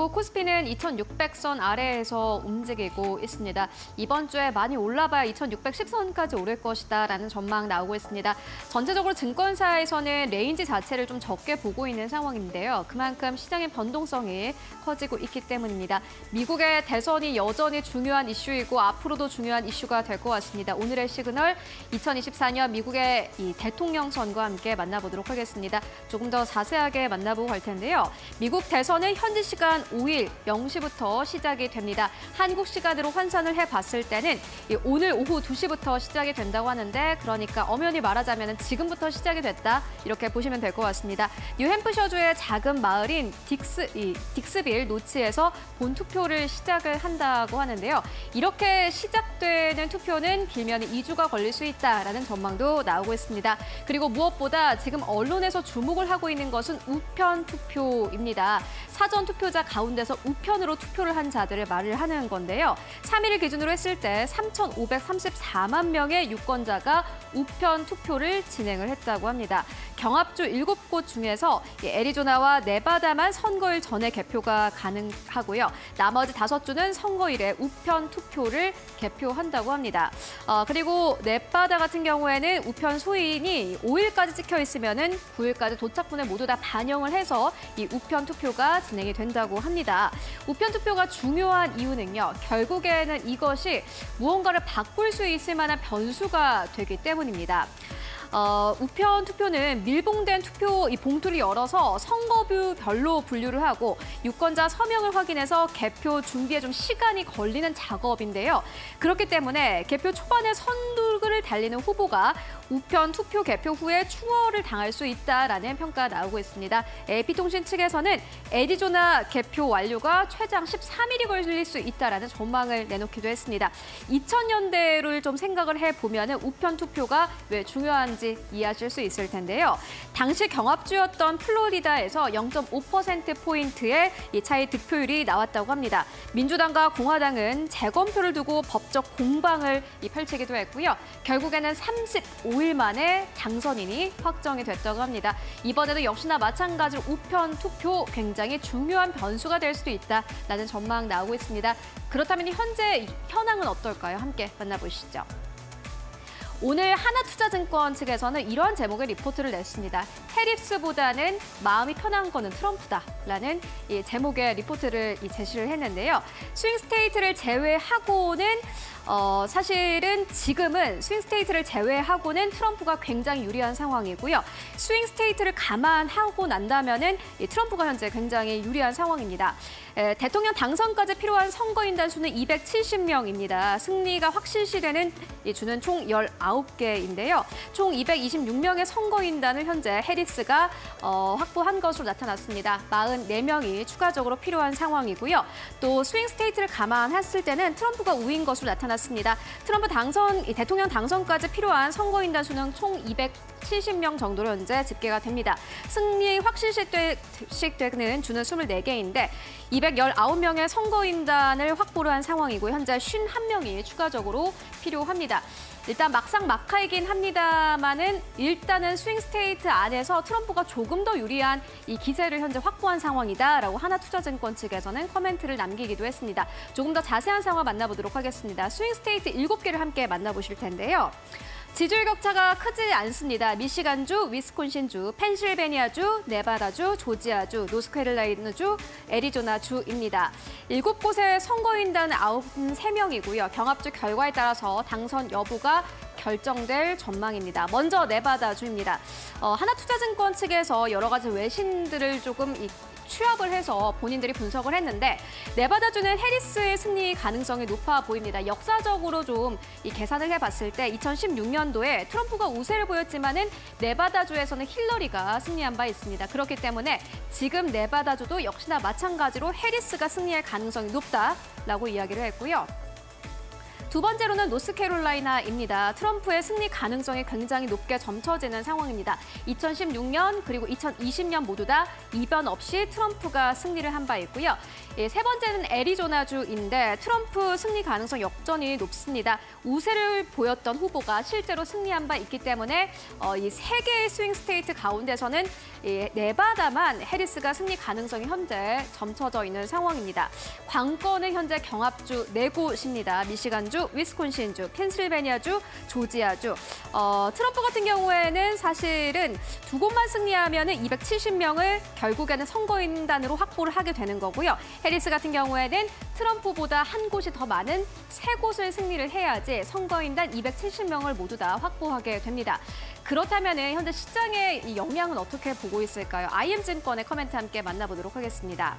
미국 코스피는 2,600선 아래에서 움직이고 있습니다. 이번 주에 많이 올라봐야 2,610선까지 오를 것이다라는 전망 나오고 있습니다. 전체적으로 증권사에서는 레인지 자체를 좀 적게 보고 있는 상황인데요. 그만큼 시장의 변동성이 커지고 있기 때문입니다. 미국의 대선이 여전히 중요한 이슈이고 앞으로도 중요한 이슈가 될 것 같습니다. 오늘의 시그널 2024년 미국의 이 대통령 선거와 함께 만나보도록 하겠습니다. 조금 더 자세하게 만나보고 갈 텐데요. 미국 대선은 현지 시간 5일 0시부터 시작이 됩니다. 한국 시간으로 환산을 해봤을 때는 오늘 오후 2시부터 시작이 된다고 하는데 그러니까 엄연히 말하자면 지금부터 시작이 됐다 이렇게 보시면 될 것 같습니다. 뉴햄프셔주의 작은 마을인 딕스빌 노치에서 본투표를 시작을 한다고 하는데요. 이렇게 시작되는 투표는 길면 2주가 걸릴 수 있다라는 전망도 나오고 있습니다. 그리고 무엇보다 지금 언론에서 주목을 하고 있는 것은 우편 투표입니다. 사전 투표자 가운데서 우편으로 투표를 한 자들을 말을 하는 건데요. 3일을 기준으로 했을 때 3,534만 명의 유권자가 우편 투표를 진행을 했다고 합니다. 경합주 7곳 중에서 애리조나와 네바다만 선거일 전에 개표가 가능하고요. 나머지 5주는 선거일에 우편 투표를 개표한다고 합니다. 그리고 네바다 같은 경우에는 우편 소인이 5일까지 찍혀 있으면은 9일까지 도착분을 모두 다 반영을 해서 이 우편 투표가 진행이 된다고 합니다. 우편 투표가 중요한 이유는요. 결국에는 이것이 무언가를 바꿀 수 있을 만한 변수가 되기 때문입니다. 우편 투표는 밀봉된 투표 이 봉투를 열어서 선거뷰별로 분류를 하고 유권자 서명을 확인해서 개표 준비에 좀 시간이 걸리는 작업인데요. 그렇기 때문에 개표 초반에 선두를 달리는 후보가 우편 투표 개표 후에 추월을 당할 수 있다라는 평가가 나오고 있습니다. AP통신 측에서는 애리조나 개표 완료가 최장 13일이 걸릴 수 있다라는 전망을 내놓기도 했습니다. 2000년대를 좀 생각을 해보면 우편 투표가 왜 중요한지 이해하실 수 있을 텐데요. 당시 경합주였던 플로리다에서 0.5%포인트의 이 차이 득표율이 나왔다고 합니다. 민주당과 공화당은 재검표를 두고 법적 공방을 펼치기도 했고요. 결국에는 35일 만에 당선인이 확정이 됐다고 합니다. 이번에도 역시나 마찬가지로 우편 투표 굉장히 중요한 변수가 될 수도 있다라는 전망 나오고 있습니다. 그렇다면 현재 현황은 어떨까요? 함께 만나보시죠. 오늘 하나투자증권 측에서는 이런 제목의 리포트를 냈습니다. 해리스보다는 마음이 편한 거는 트럼프다라는 이 제목의 리포트를 제시를 했는데요. 스윙스테이트를 제외하고는 사실은 지금은 스윙스테이트를 제외하고는 트럼프가 굉장히 유리한 상황이고요. 스윙스테이트를 감안하고 난다면은 트럼프가 현재 굉장히 유리한 상황입니다. 대통령 당선까지 필요한 선거인단 수는 270명입니다. 승리가 확실시되는 주는 총 19개인데요. 총 226명의 선거인단을 현재 해리스가 확보한 것으로 나타났습니다. 44명이 추가적으로 필요한 상황이고요. 또 스윙스테이트를 감안했을 때는 트럼프가 우위인 것으로 나타났습니다. 트럼프 대통령 당선까지 필요한 선거인단 수는 총 270명 정도로 현재 집계가 됩니다. 승리 확실시되는 주는 24개인데 219명의 선거인단을 확보를 한 상황이고 현재 51명이 추가적으로 필요합니다. 일단 막상막하이긴 합니다만은 일단은 스윙스테이트 안에서 트럼프가 조금 더 유리한 이 기세를 현재 확보한 상황이다라고 하나투자증권 측에서는 코멘트를 남기기도 했습니다. 조금 더 자세한 상황 만나보도록 하겠습니다. 스윙스테이트 7개를 함께 만나보실 텐데요. 지지율 격차가 크지 않습니다. 미시간주, 위스콘신주, 펜실베니아주, 네바다주, 조지아주, 노스캐롤라이나주, 애리조나주입니다. 7곳의 선거인단 93명이고요. 경합주 결과에 따라서 당선 여부가 결정될 전망입니다. 먼저 네바다주입니다. 하나투자증권 측에서 여러 가지 외신들을 조금 취합을 해서 본인들이 분석을 했는데 네바다주는 해리스의 승리 가능성이 높아 보입니다. 역사적으로 좀 계산을 해봤을 때 2016년도에 트럼프가 우세를 보였지만은 네바다주에서는 힐러리가 승리한 바 있습니다. 그렇기 때문에 지금 네바다주도 역시나 마찬가지로 해리스가 승리할 가능성이 높다라고 이야기를 했고요. 두 번째로는 노스캐롤라이나입니다. 트럼프의 승리 가능성이 굉장히 높게 점쳐지는 상황입니다. 2016년 그리고 2020년 모두 다 이변 없이 트럼프가 승리를 한 바 있고요. 세 번째는 애리조나주인데 트럼프 승리 가능성 역전이 높습니다. 우세를 보였던 후보가 실제로 승리한 바 있기 때문에 이 세 개의 스윙 스테이트 가운데서는 네바다만 해리스가 승리 가능성이 현재 점쳐져 있는 상황입니다. 관건은 현재 경합주 네 곳입니다. 미시간주, 위스콘신주, 펜실베니아주, 조지아주. 트럼프 같은 경우에는 사실은 두 곳만 승리하면 270명을 결국에는 선거인단으로 확보를 하게 되는 거고요. 해리스 같은 경우에는 트럼프보다 한 곳이 더 많은 세 곳을 승리를 해야지 선거인단 270명을 모두 다 확보하게 됩니다. 그렇다면 현재 시장의 이 영향은 어떻게 보고 있을까요? IM증권의 커멘트 함께 만나보도록 하겠습니다.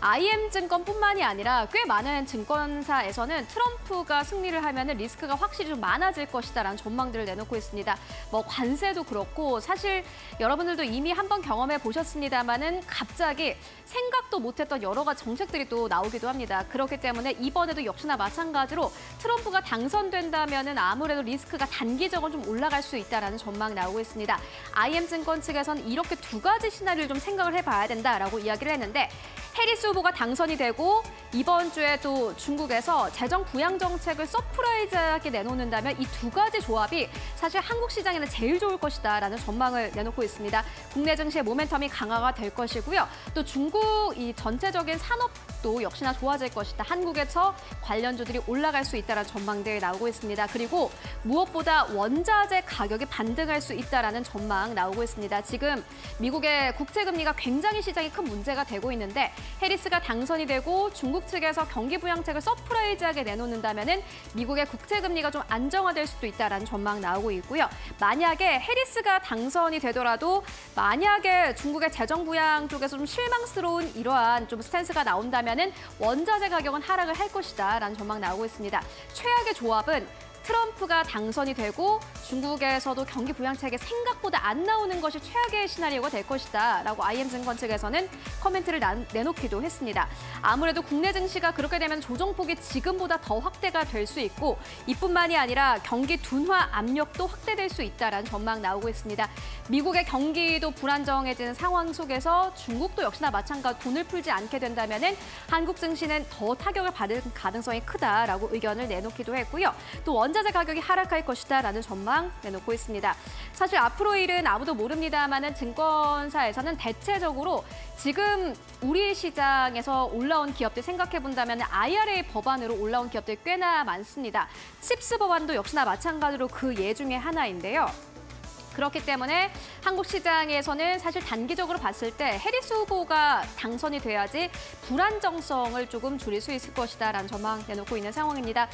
IM증권뿐만이 아니라 꽤 많은 증권사에서는 트럼프가 승리를 하면 리스크가 확실히 좀 많아질 것이다라는 전망들을 내놓고 있습니다. 뭐 관세도 그렇고 사실 여러분들도 이미 한번 경험해 보셨습니다만은 갑자기 생각도 못했던 여러 가지 정책들이 또 나오기도 합니다. 그렇기 때문에 이번에도 역시나 마찬가지로 트럼프가 당선된다면은 아무래도 리스크가 단기적으로 좀 올라갈 수 있다라는 전망이 나오고 있습니다. IM증권 측에서는 이렇게 두 가지 시나리오를 좀 생각을 해봐야 된다라고 이야기를 했는데 해리스 후보가 당선이 되고 이번 주에 또 중국에서 재정 부양 정책을 서프라이즈하게 내놓는다면 이 두 가지 조합이 사실 한국 시장에는 제일 좋을 것이다라는 전망을 내놓고 있습니다. 국내 증시의 모멘텀이 강화가 될 것이고요. 또 중국 이 전체적인 산업도 역시나 좋아질 것이다. 한국에서 관련주들이 올라갈 수 있다는 전망들이 나오고 있습니다. 그리고 무엇보다 원자재 가격이 반등할 수 있다는 전망 나오고 있습니다. 지금 미국의 국채금리가 굉장히 시장에 큰 문제가 되고 있는데 해리스가 당선이 되고 중국 측에서 경기 부양책을 서프라이즈하게 내놓는다면은 미국의 국채 금리가 좀 안정화될 수도 있다라는 전망 나오고 있고요. 만약에 해리스가 당선이 되더라도 만약에 중국의 재정 부양 쪽에서 좀 실망스러운 이러한 좀 스탠스가 나온다면은 원자재 가격은 하락을 할 것이다라는 전망 나오고 있습니다. 최악의 조합은 트럼프가 당선이 되고 중국에서도 경기 부양책이 생각보다 안 나오는 것이 최악의 시나리오가 될 것이다라고 IM증권 측에서는 커멘트를 내놓기도 했습니다. 아무래도 국내 증시가 그렇게 되면 조정폭이 지금보다 더 확대가 될 수 있고 이뿐만이 아니라 경기 둔화 압력도 확대될 수 있다라는 전망 나오고 있습니다. 미국의 경기도 불안정해지는 상황 속에서 중국도 역시나 마찬가지로 돈을 풀지 않게 된다면은 한국 증시는 더 타격을 받을 가능성이 크다라고 의견을 내놓기도 했고요. 또 원자재 가격이 하락할 것이다라는 전망 내놓고 있습니다. 사실 앞으로 일은 아무도 모릅니다만은 증권사에서는 대체적으로 지금 우리 시장에서 올라온 기업들 생각해 본다면 IRA 법안으로 올라온 기업들이 꽤나 많습니다. 칩스 법안도 역시나 마찬가지로 그 예 중에 하나인데요. 그렇기 때문에 한국 시장에서는 사실 단기적으로 봤을 때 해리스 후보가 당선이 돼야지 불안정성을 조금 줄일 수 있을 것이다라는 전망 내놓고 있는 상황입니다.